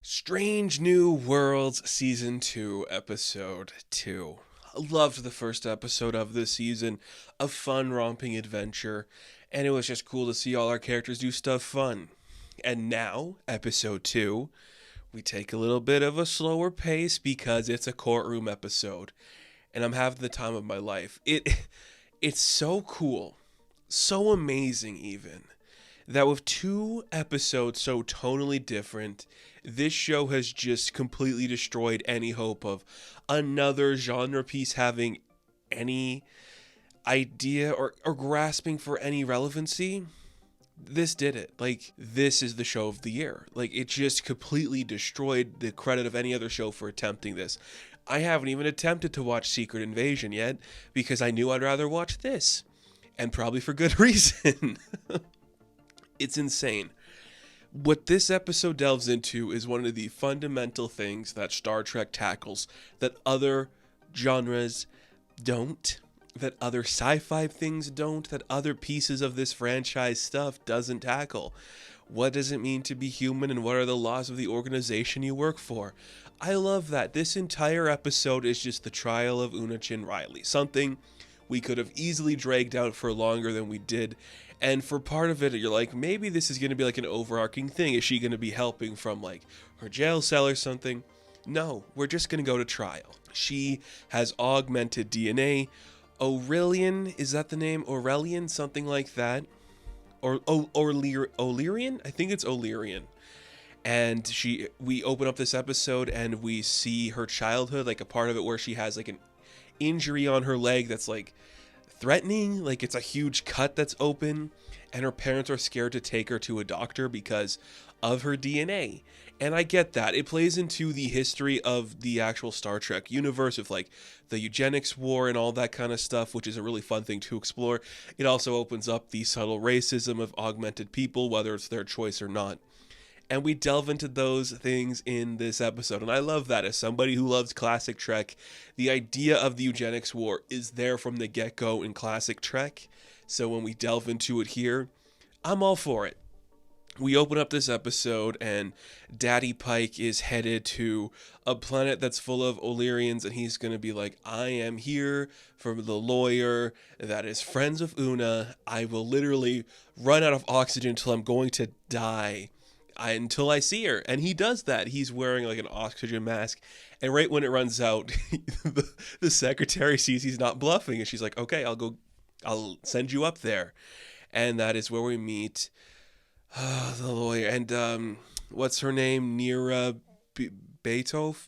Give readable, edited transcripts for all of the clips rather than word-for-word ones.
Strange New Worlds Season 2, Episode 2. I loved the first episode of this season, a fun, romping adventure, and it was just cool to see all our characters do stuff fun. And now, Episode 2, we take a little bit of a slower pace because it's a courtroom episode, and I'm having the time of my life. It's so cool, so amazing even, that with two episodes so tonally different, this show has just completely destroyed any hope of another genre piece having any idea or grasping for any relevancy. This did it. Like, this is the show of the year. Like, it just completely destroyed the credit of any other show for attempting this. I haven't even attempted to watch Secret Invasion yet because I knew I'd rather watch this. And probably for good reason. It's insane. What this episode delves into is one of the fundamental things that Star Trek tackles that other genres don't, that other sci-fi things don't, that other pieces of this franchise stuff doesn't tackle. What does it mean to be human, and what are the laws of the organization you work for? I love that. This entire episode is just the trial of Una Chin Riley, something we could have easily dragged out for longer than we did. And for part of it, you're like, maybe this is going to be like an overarching thing. Is she going to be helping from like her jail cell or something? No, we're just going to go to trial. She has augmented DNA. Aurelian, is that the name? Aurelian, something like that. Or O'Learian? I think it's O'Learian. And we open up this episode and we see her childhood, like a part of it where she has like an injury on her leg that's like threatening, like it's a huge cut that's open, and her parents are scared to take her to a doctor because of her DNA. And I get that. It plays into the history of the actual Star Trek universe with like the eugenics war and all that kind of stuff, which is a really fun thing to explore. It also opens up the subtle racism of augmented people, whether it's their choice or not. And we delve into those things in this episode. And I love that. As somebody who loves classic Trek, the idea of the eugenics war is there from the get-go in classic Trek. So when we delve into it here, I'm all for it. We open up this episode and Daddy Pike is headed to a planet that's full of O'Learians, and he's going to be like, I am here for the lawyer that is friends with Una. I will literally run out of oxygen until I'm going to die. Until I see her. And he does that. He's wearing like an oxygen mask. And right when it runs out, the secretary sees he's not bluffing. And she's like, okay, I'll send you up there. And that is where we meet the lawyer. And what's her name? Nira Beethoven?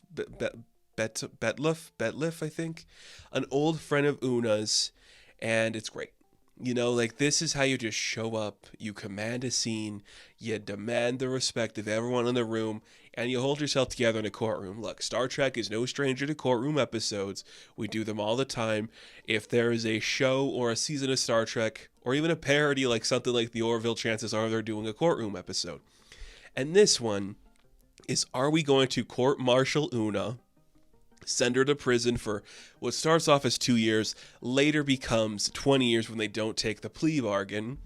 Betliff, I think. An old friend of Una's. And it's great. You know, like, this is how you just show up, you command a scene, you demand the respect of everyone in the room, and you hold yourself together in a courtroom. Look, Star Trek is no stranger to courtroom episodes. We do them all the time. If there is a show or a season of Star Trek, or even a parody like something like The Orville, chances are they're doing a courtroom episode. And this one is, are we going to court-martial Una, send her to prison for what starts off as 2 years, later becomes 20 years when they don't take the plea bargain?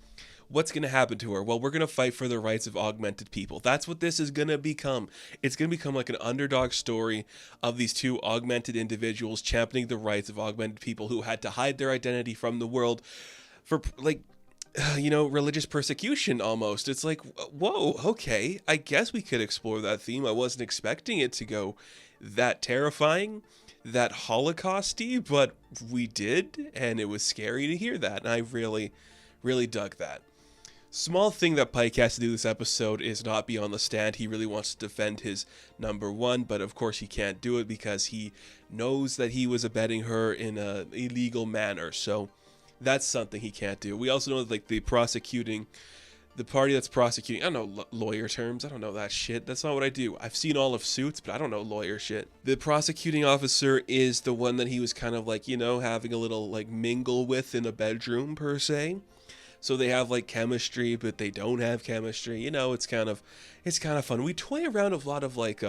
What's going to happen to her? Well, we're going to fight for the rights of augmented people. That's what this is going to become. It's going to become like an underdog story of these two augmented individuals championing the rights of augmented people who had to hide their identity from the world for, like, religious persecution almost. It's like, whoa, okay, I guess we could explore that theme. I wasn't expecting it to go that terrifying, that Holocausty, but we did, and it was scary to hear that, and I really, really dug that. Small thing that Pike has to do this episode is not be on the stand. He really wants to defend his number one, but of course he can't do it because he knows that he was abetting her in an illegal manner, so that's something he can't do. We also know that, like, the party that's prosecuting, I don't know lawyer terms, I don't know that shit, that's not what I do. I've seen all of Suits, but I don't know lawyer shit. The prosecuting officer is the one that he was kind of like, having a little like mingle with in a bedroom per se. So they have like chemistry, but they don't have chemistry. It's kind of fun. We toy around with a lot of like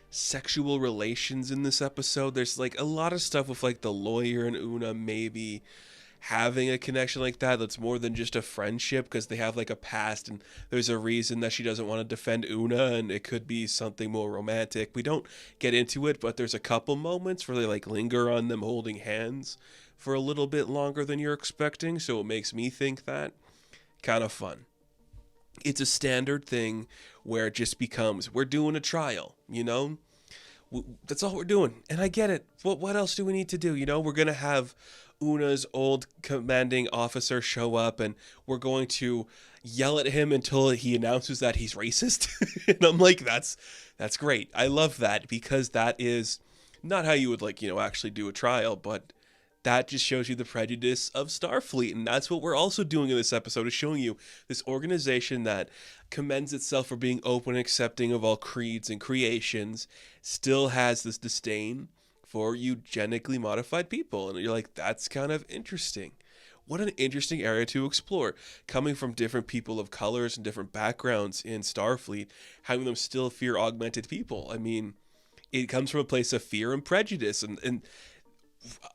sexual relations in this episode. There's like a lot of stuff with like the lawyer and Una maybe having a connection like that that's more than just a friendship, because they have like a past and there's a reason that she doesn't want to defend Una, and it could be something more romantic. We don't get into it, but there's a couple moments where they like linger on them holding hands for a little bit longer than you're expecting, so it makes me think that kind of fun. It's a standard thing where it just becomes, we're doing a trial, you know? That's all we're doing. And I get it. What else do we need to do? You know, we're going to have Una's old commanding officer show up, and we're going to yell at him until he announces that he's racist. And I'm like, that's great. I love that, because that is not how you would, like, you know, actually do a trial, but that just shows you the prejudice of Starfleet. And that's what we're also doing in this episode, is showing you this organization that commends itself for being open and accepting of all creeds and creations, still has this disdain for eugenically modified people. And you're like, that's kind of interesting. What an interesting area to explore, coming from different people of colors and different backgrounds in Starfleet, having them still fear augmented people. I mean, it comes from a place of fear and prejudice, and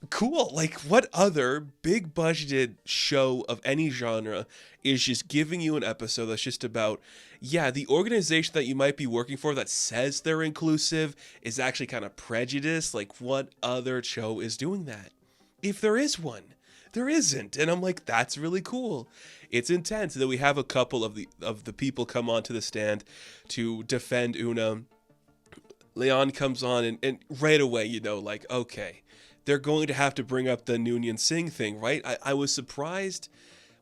cool. Like, what other big budgeted show of any genre is just giving you an episode that's just about, yeah, the organization that you might be working for that says they're inclusive is actually kind of prejudiced? Like, what other show is doing that? If there is one, there isn't. And I'm like, that's really cool. It's intense that we have a couple of the people come onto the stand to defend Una. Leon comes on, and right away, you know, like, okay, they're going to have to bring up the Noonien Singh thing, right? I was surprised.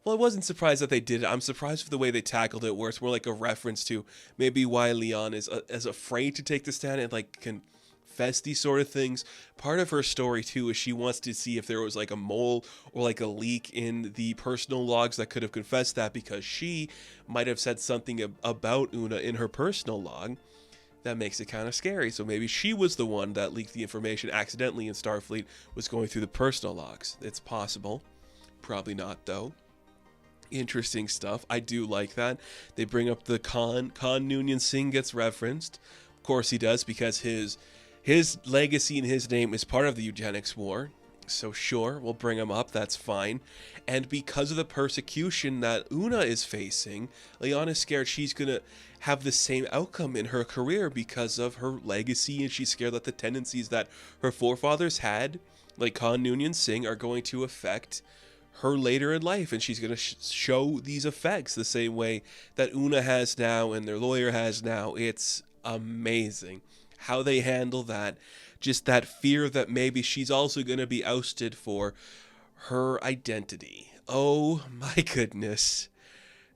Well, I wasn't surprised that they did it. I'm surprised with the way they tackled it, where it's more like a reference to maybe why Leon is as afraid to take the stand and like confess these sort of things. Part of her story too is she wants to see if there was like a mole or like a leak in the personal logs that could have confessed that, because she might have said something about Una in her personal log. That makes it kind of scary. So maybe she was the one that leaked the information accidentally, and Starfleet was going through the personal logs. It's possible. Probably not, though. Interesting stuff. I do like that. They bring up the Khan Noonien Singh gets referenced. Of course he does, because his legacy and his name is part of the eugenics war. So sure, we'll bring him up. That's fine. And because of the persecution that Una is facing, Leon is scared she's going to have the same outcome in her career because of her legacy, and she's scared that the tendencies that her forefathers had, like Khan Noonien Singh, are going to affect her later in life, and she's going to show these effects the same way that Una has now and their lawyer has now. It's amazing how they handle that. Just that fear that maybe she's also going to be ousted for her identity. Oh my goodness.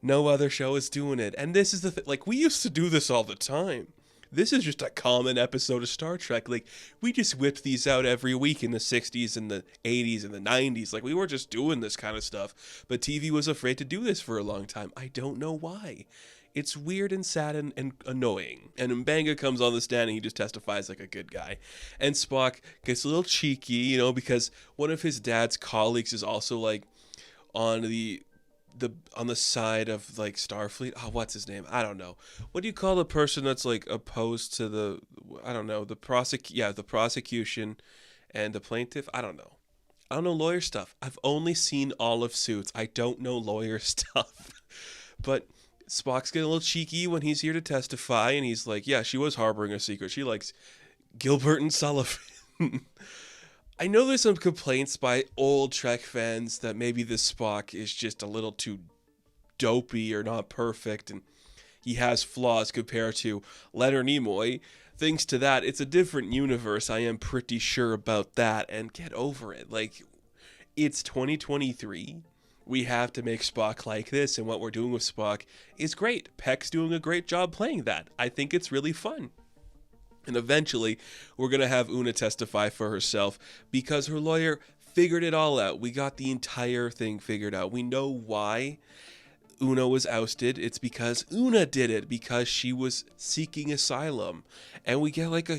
No other show is doing it. And this is the thing. Like, we used to do this all the time. This is just a common episode of Star Trek. Like, we just whipped these out every week in the 60s and the 80s and the 90s. Like, we were just doing this kind of stuff. But TV was afraid to do this for a long time. I don't know why. It's weird and sad and annoying. And M'Benga comes on the stand and he just testifies like a good guy. And Spock gets a little cheeky, you know, because one of his dad's colleagues is also like on the side of like Starfleet. Oh, what's his name? I don't know. What do you call the person that's like opposed to the, I don't know, the prosecution and the plaintiff? I don't know lawyer stuff. I've only seen all of Suits. I don't know lawyer stuff. But Spock's getting a little cheeky when he's here to testify, and he's like, yeah, she was harboring a secret. She likes Gilbert and Sullivan. I know there's some complaints by old Trek fans that maybe this Spock is just a little too dopey or not perfect, and he has flaws compared to Leonard Nimoy. Thanks to that, it's a different universe. I am pretty sure about that, and get over it. Like, it's 2023. We have to make Spock like this, and what we're doing with Spock is great. Peck's doing a great job playing that. I think it's really fun. And eventually, we're going to have Una testify for herself because her lawyer figured it all out. We got the entire thing figured out. We know why Una was ousted. It's because Una did it, because she was seeking asylum. And we get like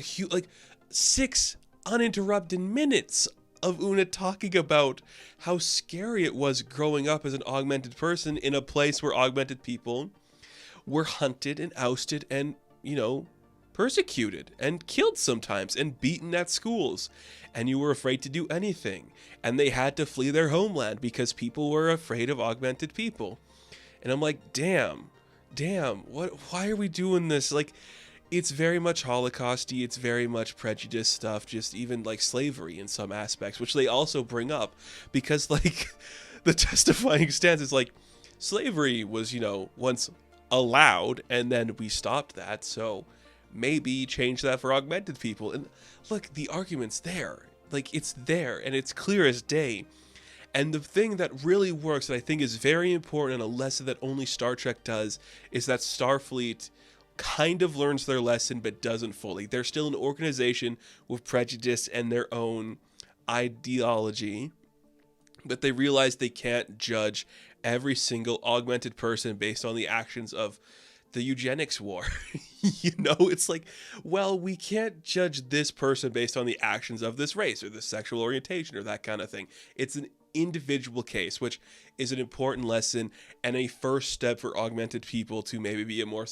6 uninterrupted minutes of Una talking about how scary it was growing up as an augmented person in a place where augmented people were hunted and ousted and, you know, persecuted and killed sometimes and beaten at schools, and you were afraid to do anything, and they had to flee their homeland because people were afraid of augmented people. And I'm like, damn, why are we doing this? Like, it's very much Holocausty, it's very much prejudice stuff, just even like slavery in some aspects, which they also bring up because, like, the testifying stance is like, slavery was, once allowed and then we stopped that, so maybe change that for augmented people. And look, the argument's there. Like, it's there and it's clear as day. And the thing that really works, that I think is very important and a lesson that only Star Trek does, is that Starfleet kind of learns their lesson but doesn't fully. They're still an organization with prejudice and their own ideology, but they realize they can't judge every single augmented person based on the actions of the eugenics war. It's like, well, we can't judge this person based on the actions of this race or this sexual orientation or that kind of thing. It's an individual case, which is an important lesson and a first step for augmented people to maybe be a more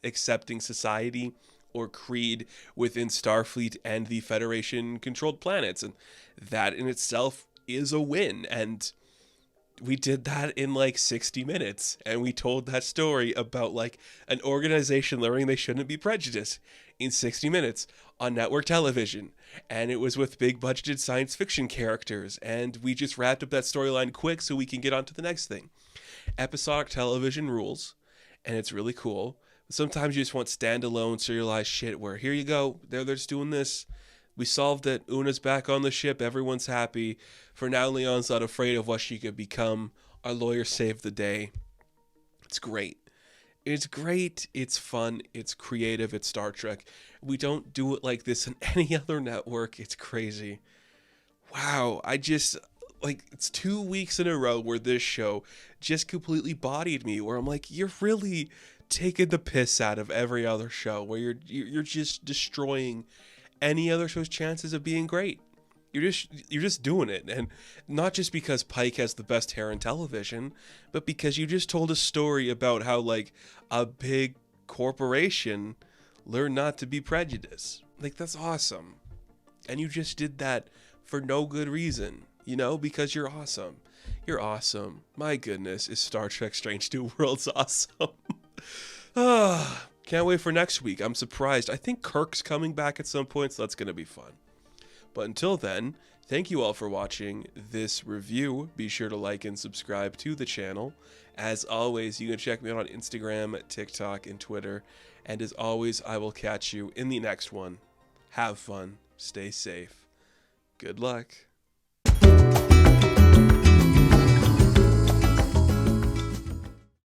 accepting society or creed within Starfleet and the Federation controlled planets. And that in itself is a win. And we did that in like 60 minutes, and we told that story about like an organization learning they shouldn't be prejudiced in 60 minutes on network television, and it was with big budgeted science fiction characters, and we just wrapped up that storyline quick so we can get on to the next thing. Episodic television rules, and it's really cool. Sometimes you just want standalone serialized shit where, here you go, they're just doing this. We solved it. Una's back on the ship. Everyone's happy. For now, Leon's not afraid of what she could become. Our lawyer saved the day. It's great. It's great. It's fun. It's creative. It's Star Trek. We don't do it like this in any other network. It's crazy. Wow. It's 2 weeks in a row where this show just completely bodied me, where I'm like, you're really taking the piss out of every other show, where you're just destroying any other show's chances of being great. You're just doing it, and not just because Pike has the best hair in television, but because you just told a story about how like a big corporation learned not to be prejudiced. Like, that's awesome. And you just did that for no good reason, because you're awesome. You're awesome. My goodness, is Star Trek Strange New Worlds awesome? Can't wait for next week. I'm surprised. I think Kirk's coming back at some point, so that's going to be fun. But until then, thank you all for watching this review. Be sure to like and subscribe to the channel. As always, you can check me out on Instagram, TikTok, and Twitter. And as always, I will catch you in the next one. Have fun. Stay safe. Good luck.